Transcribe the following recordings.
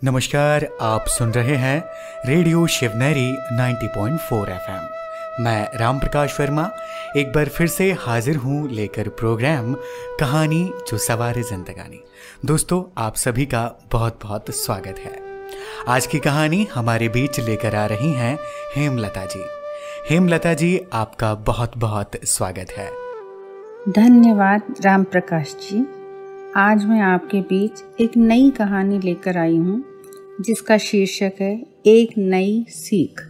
नमस्कार, आप सुन रहे हैं रेडियो शिवनेरी 90.4 FM। मैं राम प्रकाश वर्मा एक बार फिर से हाजिर हूँ लेकर प्रोग्राम कहानी जो सवार जिंदगानी। दोस्तों, आप सभी का बहुत बहुत स्वागत है। आज की कहानी हमारे बीच लेकर आ रही हैं हेमलता जी। हेमलता जी, आपका बहुत बहुत स्वागत है। धन्यवाद राम प्रकाश जी। आज मैं आपके बीच एक नई कहानी लेकर आई हूँ जिसका शीर्षक है एक नई सीख।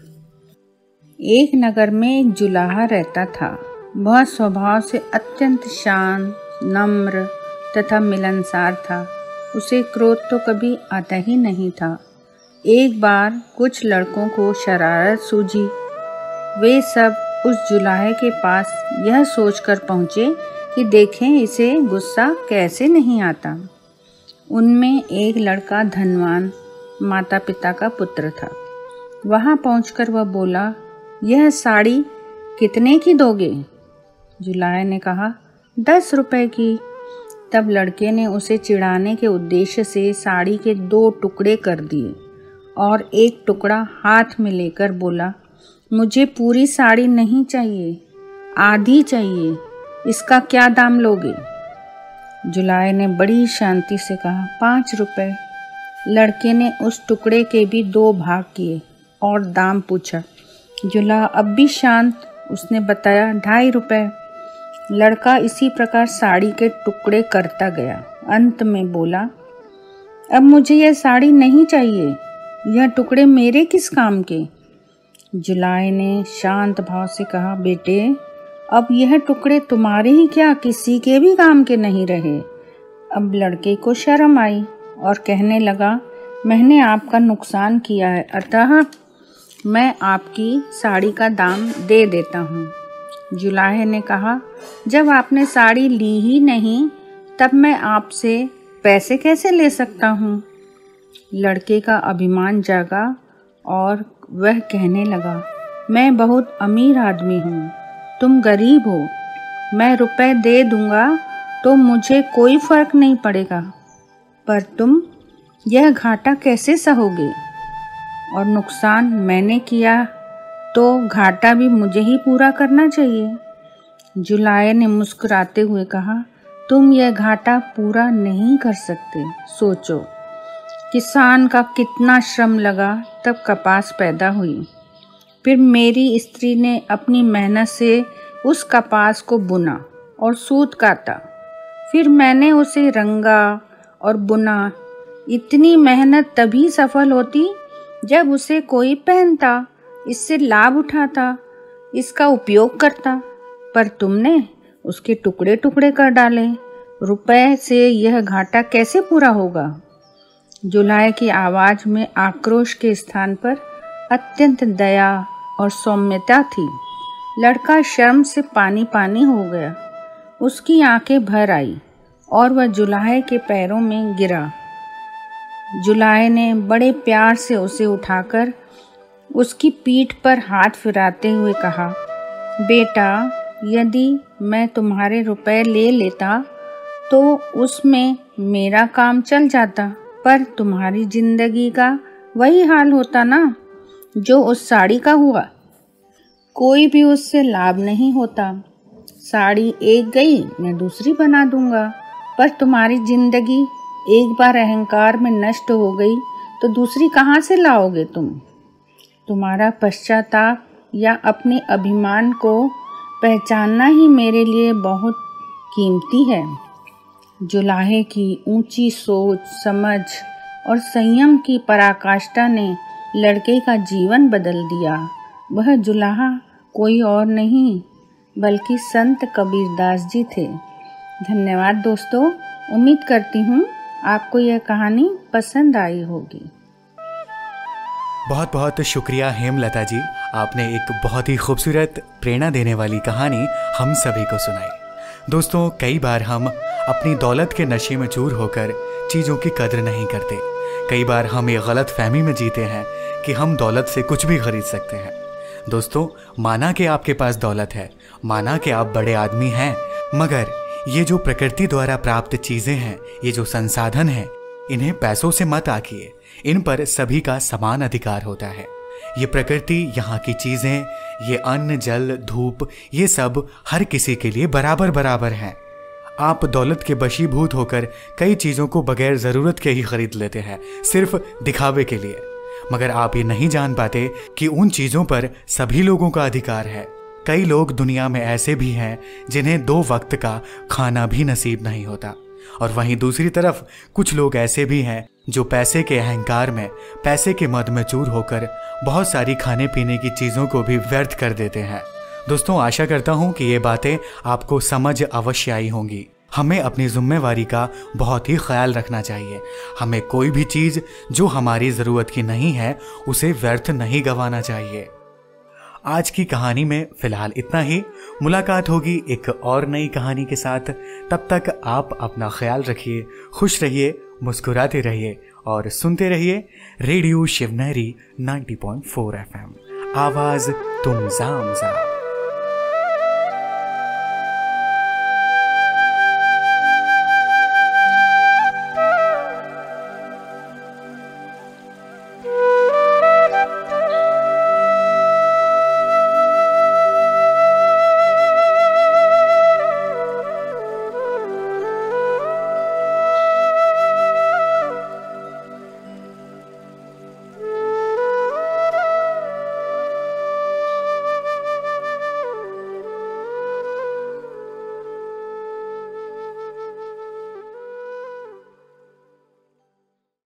एक नगर में एक जुलाहा रहता था। वह स्वभाव से अत्यंत शांत, नम्र तथा मिलनसार था। उसे क्रोध तो कभी आता ही नहीं था। एक बार कुछ लड़कों को शरारत सूझी। वे सब उस जुलाहे के पास यह सोचकर पहुँचे कि देखें इसे गुस्सा कैसे नहीं आता। उनमें एक लड़का धनवान माता पिता का पुत्र था। वहाँ पहुंचकर वह बोला, यह साड़ी कितने की दोगे? जुलाहे ने कहा, 10 रुपए की। तब लड़के ने उसे चिढ़ाने के उद्देश्य से साड़ी के 2 टुकड़े कर दिए और एक टुकड़ा हाथ में लेकर बोला, मुझे पूरी साड़ी नहीं चाहिए, आधी चाहिए। इसका क्या दाम लोगे? जुलाहे ने बड़ी शांति से कहा, 5 रुपए। लड़के ने उस टुकड़े के भी 2 भाग किए और दाम पूछा। जुलाहा अब भी शांत, उसने बताया 2.5 रुपए। लड़का इसी प्रकार साड़ी के टुकड़े करता गया। अंत में बोला, अब मुझे यह साड़ी नहीं चाहिए, यह टुकड़े मेरे किस काम के? जुलाहे ने शांत भाव से कहा, बेटे, अब यह टुकड़े तुम्हारे ही क्या किसी के भी काम के नहीं रहे। अब लड़के को शर्म आई और कहने लगा, मैंने आपका नुकसान किया है, अतः मैं आपकी साड़ी का दाम दे देता हूँ। जुलाहे ने कहा, जब आपने साड़ी ली ही नहीं तब मैं आपसे पैसे कैसे ले सकता हूँ? लड़के का अभिमान जागा और वह कहने लगा, मैं बहुत अमीर आदमी हूँ, तुम गरीब हो। मैं रुपए दे दूँगा तो मुझे कोई फर्क नहीं पड़ेगा, पर तुम यह घाटा कैसे सहोगे? और नुकसान मैंने किया तो घाटा भी मुझे ही पूरा करना चाहिए। जुलाहे ने मुस्कुराते हुए कहा, तुम यह घाटा पूरा नहीं कर सकते। सोचो, किसान का कितना श्रम लगा तब कपास पैदा हुई। फिर मेरी स्त्री ने अपनी मेहनत से उस कपास को बुना और सूत काता। फिर मैंने उसे रंगा और बुना। इतनी मेहनत तभी सफल होती जब उसे कोई पहनता, इससे लाभ उठाता, इसका उपयोग करता। पर तुमने उसके टुकड़े टुकड़े कर डाले। रुपए से यह घाटा कैसे पूरा होगा? जुलाहे की आवाज़ में आक्रोश के स्थान पर अत्यंत दया और सौम्यता थी। लड़का शर्म से पानी पानी हो गया। उसकी आंखें भर आई और वह जुलाहे के पैरों में गिरा। जुलाहे ने बड़े प्यार से उसे उठाकर उसकी पीठ पर हाथ फिराते हुए कहा, बेटा, यदि मैं तुम्हारे रुपए ले लेता तो उसमें मेरा काम चल जाता, पर तुम्हारी जिंदगी का वही हाल होता ना जो उस साड़ी का हुआ। कोई भी उससे लाभ नहीं होता। साड़ी एक गई, मैं दूसरी बना दूंगा, पर तुम्हारी जिंदगी एक बार अहंकार में नष्ट हो गई तो दूसरी कहाँ से लाओगे तुम? तुम्हारा पश्चाताप या अपने अभिमान को पहचानना ही मेरे लिए बहुत कीमती है। जुलाहे की ऊंची सोच, समझ और संयम की पराकाष्ठा ने लड़के का जीवन बदल दिया। वह जुलाहा कोई और नहीं बल्कि संत कबीरदास जी थे। धन्यवाद दोस्तों। उम्मीद करती हूँ आपको यह कहानी पसंद आई होगी। बहुत बहुत शुक्रिया हेमलता जी, आपने एक बहुत ही खूबसूरत प्रेरणा देने वाली कहानी हम सभी को सुनाई। दोस्तों, कई बार हम अपनी दौलत के नशे में चूर होकर चीज़ों की कदर नहीं करते। कई बार हम ये गलत फहमी में जीते हैं कि हम दौलत से कुछ भी खरीद सकते हैं। दोस्तों, माना कि आपके पास दौलत है, माना कि आप बड़े आदमी हैं, मगर ये जो प्रकृति द्वारा प्राप्त चीज़ें हैं, ये जो संसाधन हैं, इन्हें पैसों से मत आंकिए, इन पर सभी का समान अधिकार होता है। ये प्रकृति, यहाँ की चीजें, ये अन्न, जल, धूप, ये सब हर किसी के लिए बराबर बराबर हैं। आप दौलत के वशीभूत होकर कई चीजों को बगैर जरूरत के ही खरीद लेते हैं, सिर्फ दिखावे के लिए। मगर आप ये नहीं जान पाते कि उन चीजों पर सभी लोगों का अधिकार है। कई लोग दुनिया में ऐसे भी हैं जिन्हें 2 वक्त का खाना भी नसीब नहीं होता, और वहीं दूसरी तरफ कुछ लोग ऐसे भी हैं जो पैसे के अहंकार में, पैसे के मद में चूर होकर बहुत सारी खाने पीने की चीजों को भी व्यर्थ कर देते हैं। दोस्तों, आशा करता हूं कि ये बातें आपको समझ अवश्य आई होंगी। हमें अपनी जिम्मेवारी का बहुत ही ख्याल रखना चाहिए। हमें कोई भी चीज जो हमारी जरूरत की नहीं है उसे व्यर्थ नहीं गंवाना चाहिए। आज की कहानी में फिलहाल इतना ही। मुलाकात होगी एक और नई कहानी के साथ। तब तक आप अपना ख्याल रखिए, खुश रहिए, मुस्कुराते रहिए और सुनते रहिए रेडियो शिवनेरी 90.4 FM। आवाज तुम जाम जाम।